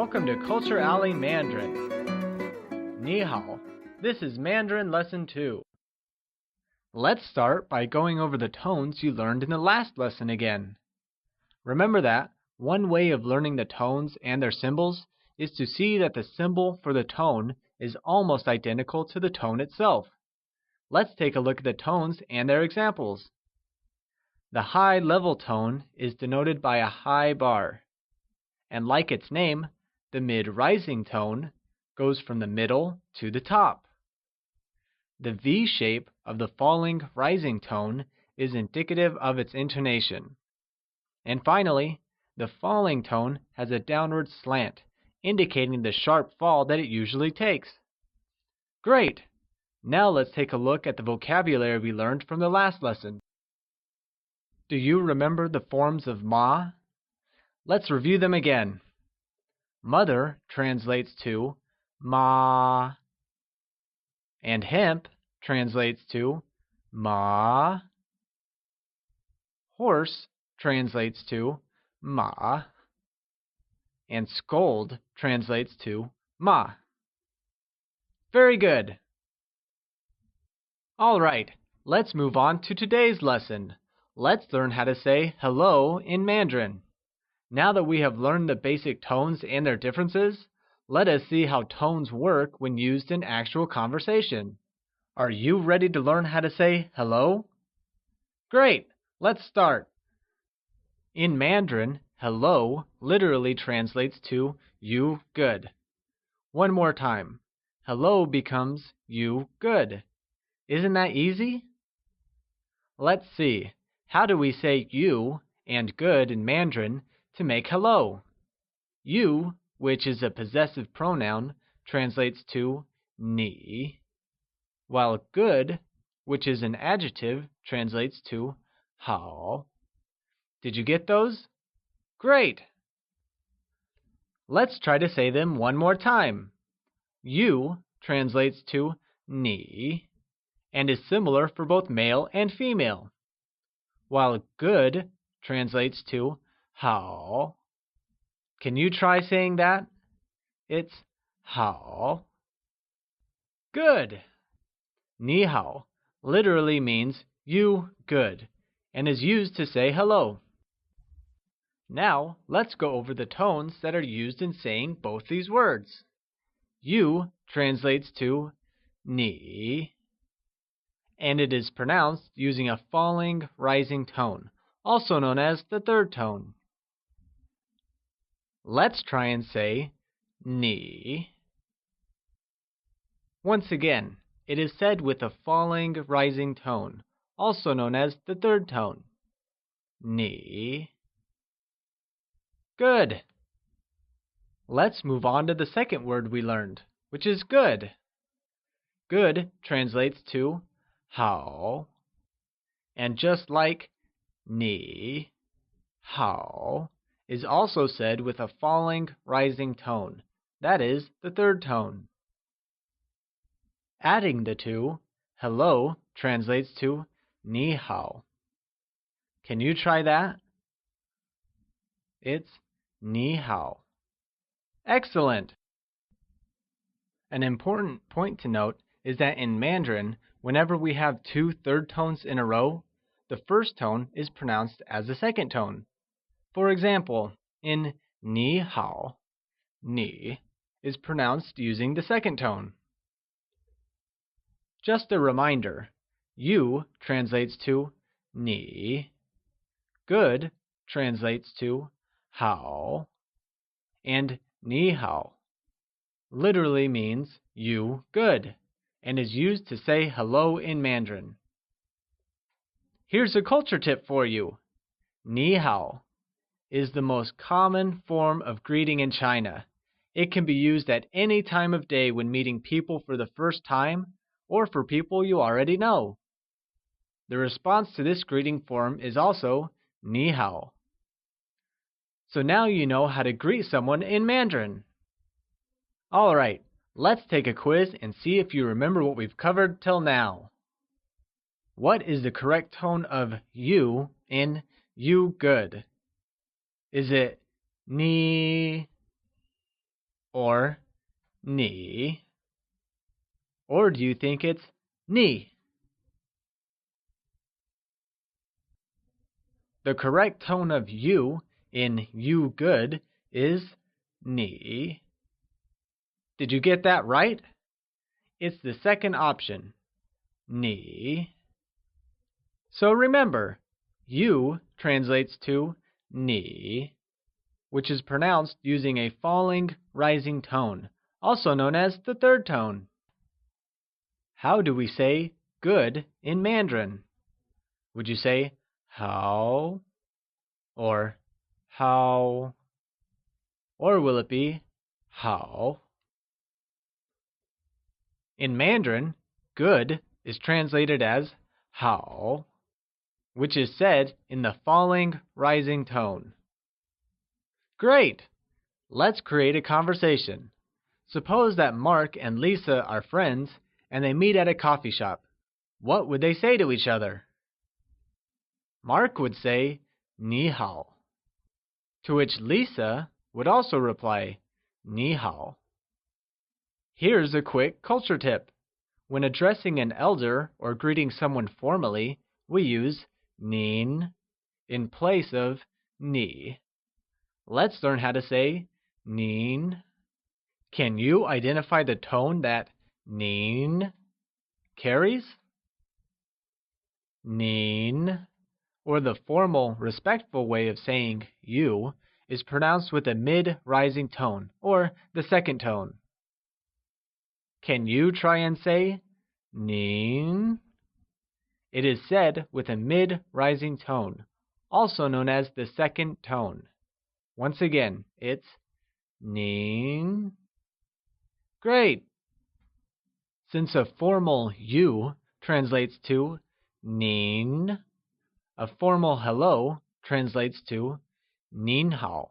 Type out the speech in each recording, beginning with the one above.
Welcome to CultureAlley Mandarin. Ni hao. This is Mandarin Lesson 2. Let's start by going over the tones you learned in the last lesson again. Remember that one way of learning the tones and their symbols is to see that the symbol for the tone is almost identical to the tone itself. Let's take a look at the tones and their examples. The high level tone is denoted by a high bar. And like its name, the mid-rising tone goes from the middle to the top. The V shape of the falling rising tone is indicative of its intonation. And finally, the falling tone has a downward slant, indicating the sharp fall that it usually takes. Great! Now let's take a look at the vocabulary we learned from the last lesson. Do you remember the forms of ma? Let's review them again. Mother translates to ma, and hemp translates to ma. Horse translates to ma, and scold translates to ma. Very good. All right, let's move on to today's lesson. Let's learn how to say hello in Mandarin. Now that we have learned the basic tones and their differences, let us see how tones work when used in actual conversation. Are you ready to learn how to say hello? Great! Let's start. In Mandarin, hello literally translates to you good. One more time. Hello becomes you good. Isn't that easy? Let's see. How do we say you and good in Mandarin to make hello? You, which is a possessive pronoun, translates to ni, while good, which is an adjective, translates to hao. Did you get those? Great! Let's try to say them one more time. You translates to ni and is similar for both male and female, while good translates to hao. Can you try saying that? It's hao. Good. Ni hao literally means you good and is used to say hello. Now, let's go over the tones that are used in saying both these words. You translates to ni, and it is pronounced using a falling rising tone, also known as the third tone. Let's try and say ni. Once again, it is said with a falling rising tone, also known as the third tone. Ni. Good. Let's move on to the second word we learned, which is good. Good translates to hao, and just like ni, hao is also said with a falling rising tone, that is, the third tone. Adding the two, hello translates to ni hao. Can you try that? It's ni hao. Excellent! An important point to note is that in Mandarin, whenever we have two third tones in a row, the first tone is pronounced as the second tone. For example, in ni hao, ni is pronounced using the second tone. Just a reminder, you translates to ni, good translates to hao, and ni hao literally means you good and is used to say hello in Mandarin. Here's a culture tip for you. Ni hao is the most common form of greeting in China. It can be used at any time of day when meeting people for the first time or for people you already know. The response to this greeting form is also ni hao. So now you know how to greet someone in Mandarin. All right, let's take a quiz and see if you remember what we've covered till now. What is the correct tone of you in you good? Is it ni, or ni? Or do you think it's ni? The correct tone of you in you good is ni. Did you get that right? It's the second option, ni. So remember, you translates to ni, which is pronounced using a falling rising tone, also known as the third tone. How do we say good in Mandarin? Would you say how or how? Or will it be how? In Mandarin, good is translated as how, which is said in the falling rising tone. Great! Let's create a conversation. Suppose that Mark and Lisa are friends and they meet at a coffee shop. What would they say to each other? Mark would say, ni hao, to which Lisa would also reply, ni hao. Here's a quick culture tip. When addressing an elder or greeting someone formally, we use nin in place of ni. Let's learn how to say nin. Can you identify the tone that nin carries? Nin, or the formal, respectful way of saying you, is pronounced with a mid-rising tone, or the second tone. Can you try and say nin? It is said with a mid-rising tone, also known as the second tone. Once again, it's nin. Great! Since a formal you translates to nin, a formal hello translates to nin hao.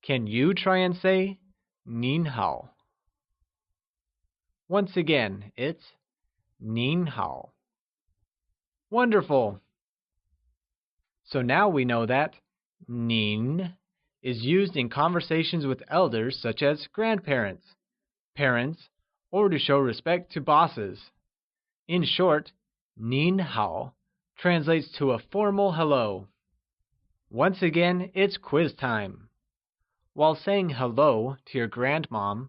Can you try and say nin hao? Once again, it's nin hao. Wonderful! So now we know that nin is used in conversations with elders such as grandparents, parents, or to show respect to bosses. In short, nin hao translates to a formal hello. Once again, it's quiz time. While saying hello to your grandmom,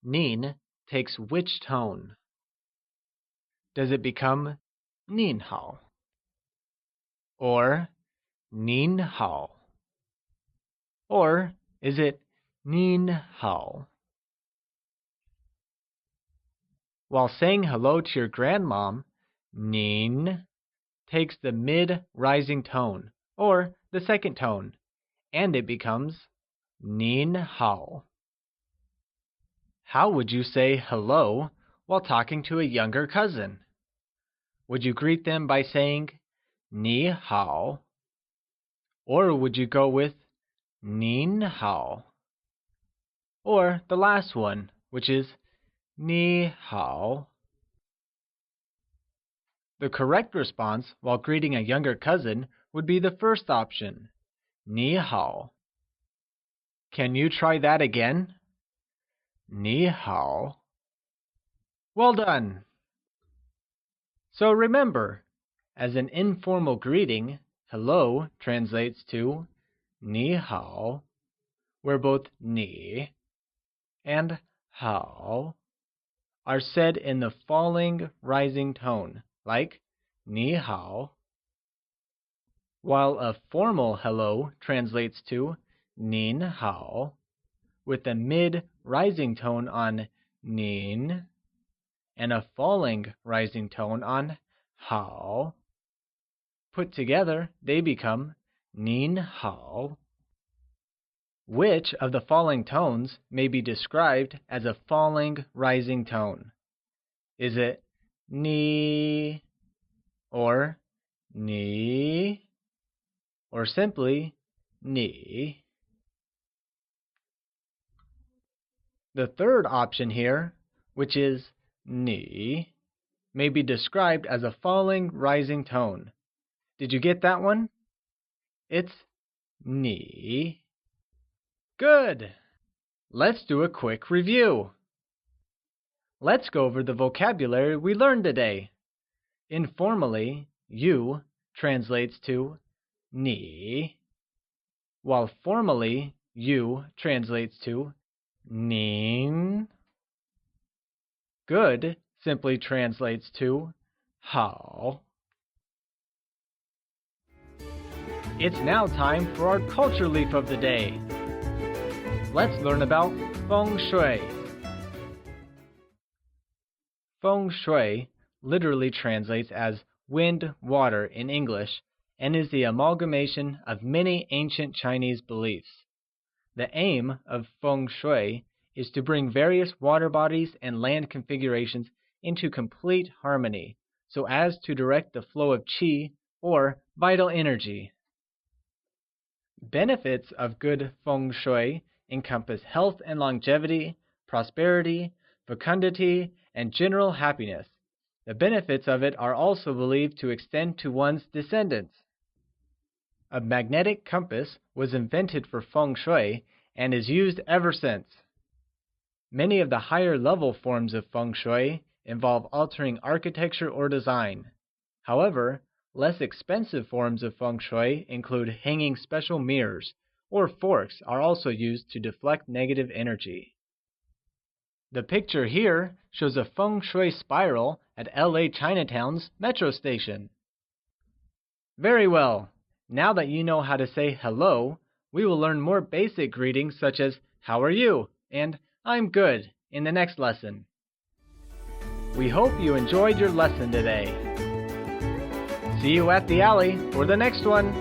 nin takes which tone? Does it become nin hao or nin hao? Or is it nin hao? While saying hello to your grandmom, nin takes the mid-rising tone, or the second tone, and it becomes nin hao. How would you say hello while talking to a younger cousin? Would you greet them by saying ni hao? Or would you go with nin hao? Or the last one, which is ni hao? The correct response while greeting a younger cousin would be the first option, ni hao. Can you try that again? Ni hao. Well done! So remember, as an informal greeting, hello translates to ni hao, where both ni and hao are said in the falling rising tone, like ni hao, while a formal hello translates to nin hao, with a mid-rising tone on nin and a falling rising tone on hao. Put together, they become nin hao. Which of the following tones may be described as a falling rising tone? Is it ni or ni or simply ni? The third option here, which is ni, may be described as a falling rising tone. Did you get that one? It's ni. Good! Let's do a quick review. Let's go over the vocabulary we learned today. Informally, you translates to ni, while formally, you translates to nin. Good simply translates to hao. It's now time for our culture leaf of the day. Let's learn about feng shui. Feng shui literally translates as wind, water in English, and is the amalgamation of many ancient Chinese beliefs. The aim of feng shui is to bring various water bodies and land configurations into complete harmony, so as to direct the flow of qi or vital energy. Benefits of good feng shui encompass health and longevity, prosperity, fecundity, and general happiness. The benefits of it are also believed to extend to one's descendants. A magnetic compass was invented for feng shui and is used ever since. Many of the higher level forms of feng shui involve altering architecture or design. However, less expensive forms of feng shui include hanging special mirrors, or forks are also used to deflect negative energy. The picture here shows a feng shui spiral at LA Chinatown's metro station. Very well. Now that you know how to say hello, we will learn more basic greetings such as "How are you?" and "I'm good" in the next lesson. We hope you enjoyed your lesson today. See you at the alley for the next one.